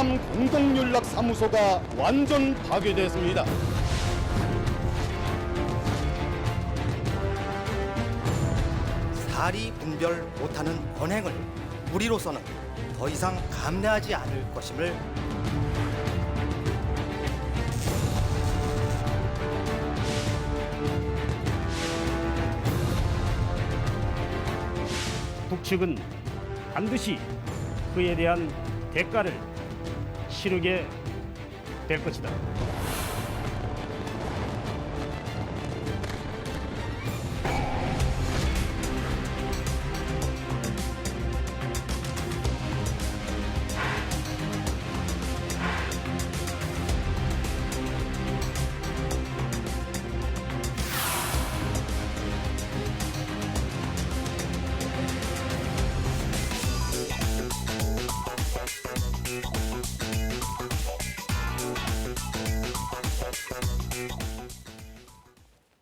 북남 공동연락사무소가 완전 파괴됐습니다. 사리 분별 못하는 언행을 우리로서는 더 이상 감내하지 않을 것임을 북측은 반드시 그에 대한 대가를 치르게 될 것이다.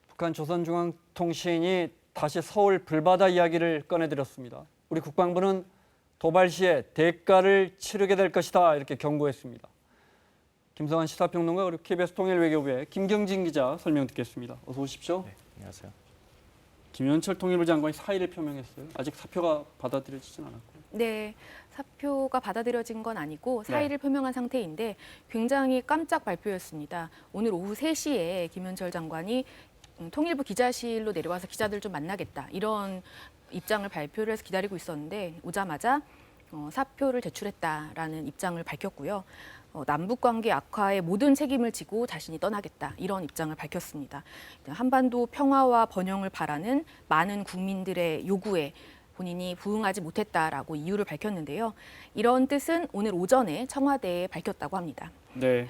북한 조선중앙통신이 다시 서울 불바다 이야기를 꺼내드렸습니다. 우리 국방부는 도발 시에 대가를 치르게 될 것이다 이렇게 경고했습니다. 김성환 시사평론가 그리고 KBS 통일외교부의 김경진 기자 설명 듣겠습니다. 어서 오십시오. 네, 안녕하세요. 김현철 통일부 장관이 사의를 표명했어요. 아직 사표가 받아들여지진 않았고요. 네, 사표가 받아들여진 건 아니고 사의를 표명한 상태인데 굉장히 깜짝 발표였습니다. 오늘 오후 3시에 김현철 장관이 통일부 기자실로 내려와서 기자들 좀 만나겠다 이런 입장을 발표를 해서 기다리고 있었는데 오자마자 사표를 제출했다라는 입장을 밝혔고요. 남북관계 악화에 모든 책임을 지고 자신이 떠나겠다 이런 입장을 밝혔습니다. 한반도 평화와 번영을 바라는 많은 국민들의 요구에 본인이 부응하지 못했다라고 이유를 밝혔는데요. 이런 뜻은 오늘 오전에 청와대에 밝혔다고 합니다. 네.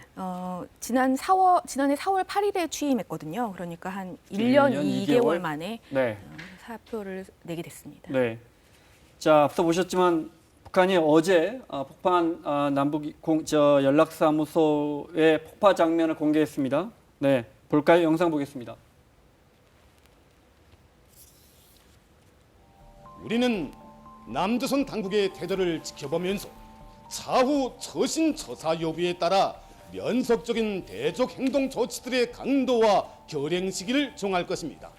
지난해 4월 8일에 취임했거든요. 그러니까 한 1년 2개월 만에 네. 사표를 내게 됐습니다. 네. 자, 앞서 보셨지만 북한이 어제 폭파한 남북 연락사무소의 폭파 장면을 공개했습니다. 네, 볼까요? 영상 보겠습니다. 우리는 남조선 당국의 태도를 지켜보면서 차후 처신 처사 여부에 따라 면속적인 대적 행동 조치들의 강도와 결행 시기를 정할 것입니다.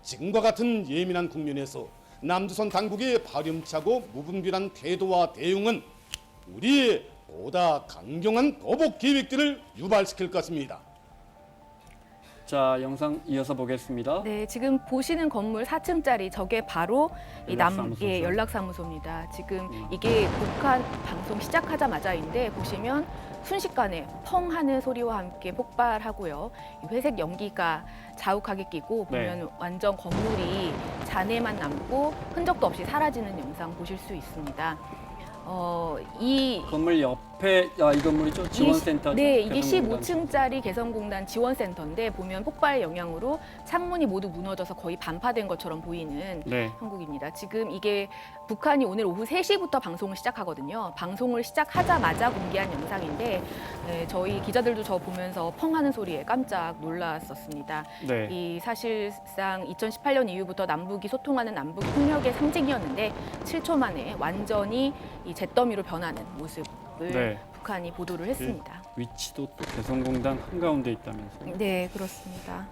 지금과 같은 예민한 국면에서 남조선 당국의 파렴치하고 무분별한 태도와 대응은 우리의 보다 강경한 보복 계획들을 유발시킬 것입니다. 자, 영상 이어서 보겠습니다. 네, 지금 보시는 건물 4층짜리 저게 바로 이 연락사무소죠. 연락사무소입니다. 지금 이게 북한 방송 시작하자마자인데 보시면 순식간에 펑 하는 소리와 함께 폭발하고요. 이 회색 연기가 자욱하게 끼고 보면 완전 건물이 잔해만 남고 흔적도 없이 사라지는 영상 보실 수 있습니다. 이 건물 옆에 이 건물이죠? 지원센터죠? 네, 이게 개성공단. 15층짜리 개성공단 지원센터인데 보면 폭발 영향으로 창문이 모두 무너져서 거의 반파된 것처럼 보이는 네. 형국입니다. 지금 이게 북한이 오늘 오후 3시부터 방송을 시작하거든요. 방송을 시작하자마자 공개한 영상인데 저희 기자들도 저 보면서 펑 하는 소리에 깜짝 놀랐었습니다. 네. 이 사실상 2018년 이후부터 남북이 소통하는 남북 협력의 상징이었는데 7초 만에 완전히 이 잿더미로 변하는 모습을 네. 북한이 보도를 했습니다. 위치도 또 개성공단 한가운데 있다면서요? 네, 그렇습니다.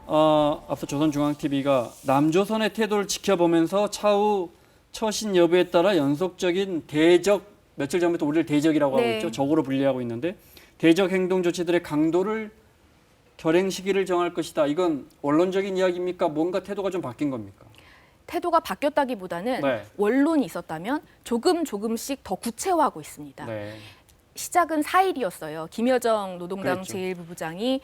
앞서 조선중앙TV가 남조선의 태도를 지켜보면서 차후 처신 여부에 따라 연속적인 대적, 며칠 전부터 우리를 대적이라고 하고 네. 있죠. 적으로 분리하고 있는데 대적 행동 조치들의 강도를 결행 시기를 정할 것이다. 이건 원론적인 이야기입니까? 뭔가 태도가 좀 바뀐 겁니까? 태도가 바뀌었다기보다는 네. 원론이 있었다면 조금씩 더 구체화하고 있습니다. 네. 시작은 4일이었어요. 김여정 노동당 그랬죠. 제1부부장이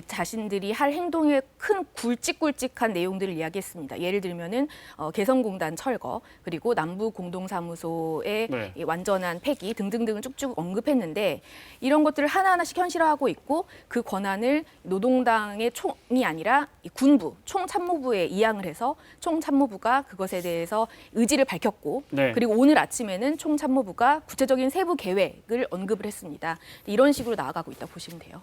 자신들이 할 행동에 큰 굵직굵직한 내용들을 이야기했습니다. 예를 들면은 개성공단 철거, 그리고 남북공동사무소의 네. 이 완전한 폐기 등등등을 쭉쭉 언급했는데 이런 것들을 하나하나씩 현실화하고 있고 그 권한을 노동당의 총이 아니라 이 군부, 총참모부에 이양을 해서 총참모부가 그것에 대해서 의지를 밝혔고 네. 그리고 오늘 아침에는 총참모부가 구체적인 세부 계획을 언급을 했습니다. 이런 식으로 나아가고 있다 보시면 돼요.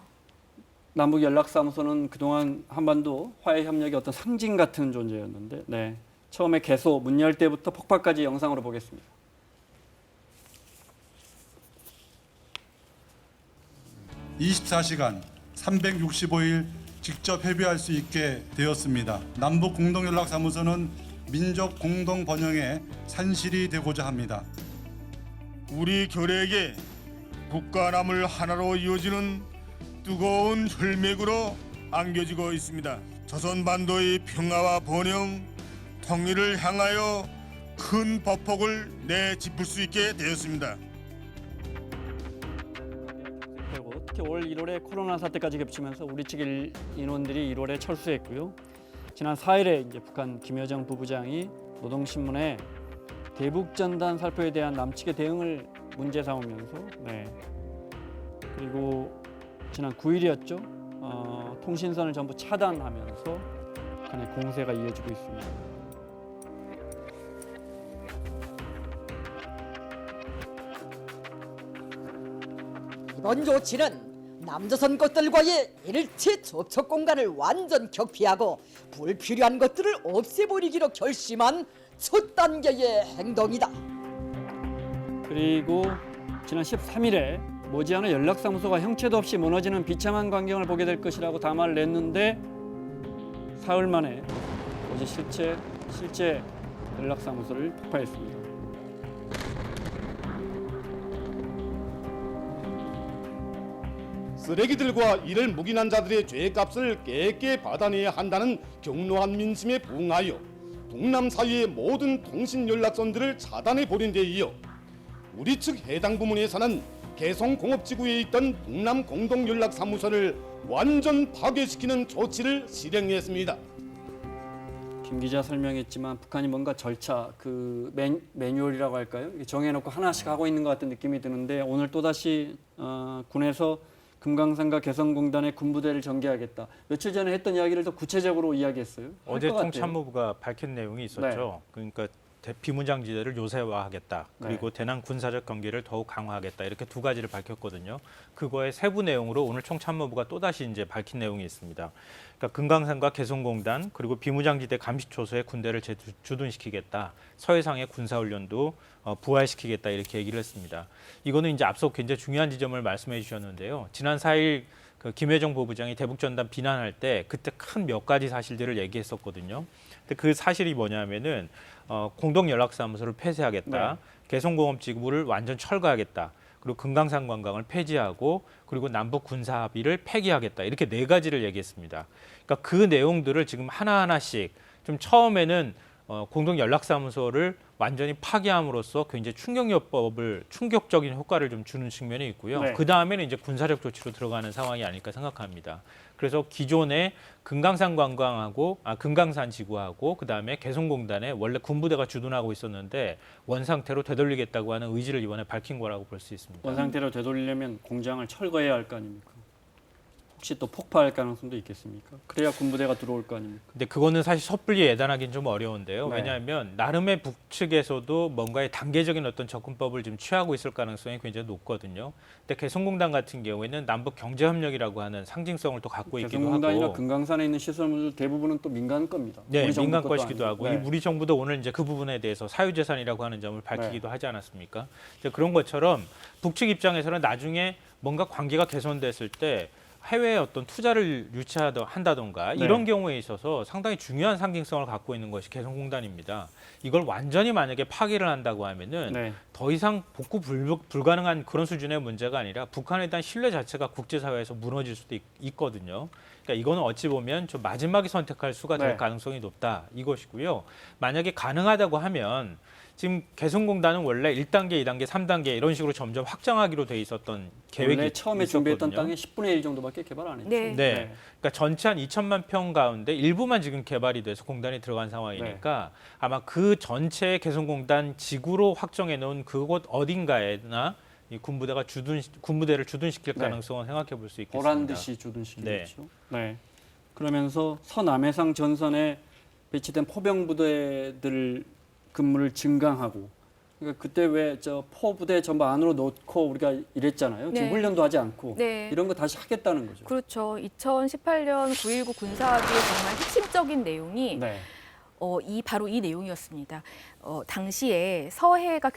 남북연락사무소는 그동안 한반도 화해협력의 어떤 상징 같은 존재였는데 네. 처음에 개소, 문 열 때부터 폭파까지 영상으로 보겠습니다. 24시간 365일 직접 협의할 수 있게 되었습니다. 남북 공동연락사무소는 민족 공동 번영의 산실이 되고자 합니다. 우리 결의에게 북한함을 하나로 이어지는 뜨거운 혈맥으로 안겨지고 있습니다. 조선반도의 평화와 번영, 통일을 향하여 큰 보폭을 내짚을 수 있게 되었습니다. 그리고 특히 올 1월에 코로나 사태까지 겹치면서 우리 측 인원들이 1월에 철수했고요. 지난 4일에 이제 북한 김여정 부부장이 노동신문에 대북 전단 살포에 대한 남측의 대응을 문제 삼으면서 그리고 지난 9일이었죠. 통신선을 전부 차단하면서 북한의 공세가 이어지고 있습니다. 이번 조치는 남조선 것들과의 일체 접촉 공간을 완전 격피하고 불필요한 것들을 없애버리기로 결심한 첫 단계의 행동이다. 그리고 지난 13일에 머지않아 연락사무소가 형체도 없이 무너지는 비참한 광경을 보게 될 것이라고 담화를 냈는데 사흘 만에 어제 실제 연락사무소를 폭파했습니다. 쓰레기들과 이를 묵인한 자들의 죄값을 깨끗이 받아내야 한다는 경로한 민심에 부응하여 동남 사이의 모든 통신 연락선들을 차단해 버린 데 이어 우리 측 해당 부문에서는 개성공업지구에 있던 북남 공동연락사무소를 완전 파괴시키는 조치를 실행했습니다. 김 기자 설명했지만 북한이 뭔가 절차, 매뉴얼이라고 할까요? 정해놓고 하나씩 하고 있는 것 같은 느낌이 드는데 오늘 또다시 군에서 금강산과 개성공단의 군부대를 전개하겠다. 며칠 전에 했던 이야기를 더 구체적으로 이야기했어요. 어제 통참모부가 밝힌 내용이 있었죠. 그러니까 비무장지대를 요새화하겠다. 그리고 대남 군사적 경계를 더욱 강화하겠다. 이렇게 두 가지를 밝혔거든요. 그거의 세부 내용으로 오늘 총참모부가 또다시 이제 밝힌 내용이 있습니다. 그러니까 금강산과 개성공단 그리고 비무장지대 감시초소에 군대를 주둔시키겠다. 서해상의 군사훈련도 부활시키겠다. 이렇게 얘기를 했습니다. 이거는 이제 앞서 굉장히 중요한 지점을 말씀해 주셨는데요. 지난 4일 그 김여정 부부장이 대북전단 비난할 때 그때 큰 몇 가지 사실들을 얘기했었거든요. 근데 그 사실이 뭐냐면은 공동연락사무소를 폐쇄하겠다. 개성공업지구를 완전 철거하겠다. 그리고 금강산 관광을 폐지하고 그리고 남북 군사 합의를 폐기하겠다. 이렇게 네 가지를 얘기했습니다. 그러니까 그 내용들을 지금 하나하나씩 좀 처음에는 공동연락사무소를 완전히 파기함으로써 굉장히 충격적인 효과를 좀 주는 측면이 있고요. 그 다음에는 이제 군사력 조치로 들어가는 상황이 아닐까 생각합니다. 그래서 기존의 금강산 금강산 지구하고 그 다음에 개성공단에 원래 군부대가 주둔하고 있었는데 원상태로 되돌리겠다고 하는 의지를 이번에 밝힌 거라고 볼 수 있습니다. 원상태로 되돌리려면 공장을 철거해야 할 거 아닙니까? 혹시 또 폭파할 가능성도 있겠습니까? 그래야 군부대가 들어올 거 아닙니까? 근데 그거는 사실 섣불리 예단하기는 좀 어려운데요. 왜냐하면 나름의 북측에서도 뭔가의 단계적인 어떤 접근법을 지금 취하고 있을 가능성이 굉장히 높거든요. 근데 개성공단 같은 경우에는 남북 경제협력이라고 하는 상징성을 또 갖고 있기도 하고. 개성공단이나 금강산에 있는 시설물들 대부분은 또 민간 겁니다. 네, 우리 민간 것이기도 하고 네. 우리 정부도 오늘 이제 그 부분에 대해서 사유재산이라고 하는 점을 밝히기도 하지 않았습니까? 이제 그런 것처럼 북측 입장에서는 나중에 뭔가 관계가 개선됐을 때 해외에 어떤 투자를 유치한다던가 이런 경우에 있어서 상당히 중요한 상징성을 갖고 있는 것이 개성공단입니다. 이걸 완전히 만약에 파기를 한다고 하면은 더 이상 복구 불가능한 그런 수준의 문제가 아니라 북한에 대한 신뢰 자체가 국제사회에서 무너질 수도 있거든요. 그러니까 이거는 어찌 보면 좀 마지막에 선택할 수가 될 가능성이 높다 이것이고요. 만약에 가능하다고 하면 지금 개성공단은 원래 1단계, 2단계, 3단계 이런 식으로 점점 확장하기로 돼 있었던 계획이 원래 처음에 있었거든요. 준비했던 땅의 10분의 1 정도밖에 개발 안 했죠. 네. 그러니까 전체 한 2천만 평 가운데 일부만 지금 개발이 돼서 공단이 들어간 상황이니까 아마 그 전체 개성공단 지구로 확정해 놓은 그곳 어딘가에나 이 군부대를 주둔시킬 가능성은 생각해 볼 수 있겠습니다. 보란 듯이 주둔시키겠죠. 그러면서 서남해상 전선에 배치된 포병 부대들 근무를 증강하고, 그러니까 그때 왜 저 포부대 전부 안으로 넣고 우리가 이랬잖아요. 지금 훈련도 하지 않고 이런 거 다시 하겠다는 거죠. 그렇죠. 2018년 9.19 군사합의의 정말 핵심적인 내용이 바로 이 내용이었습니다. 당시에 서해가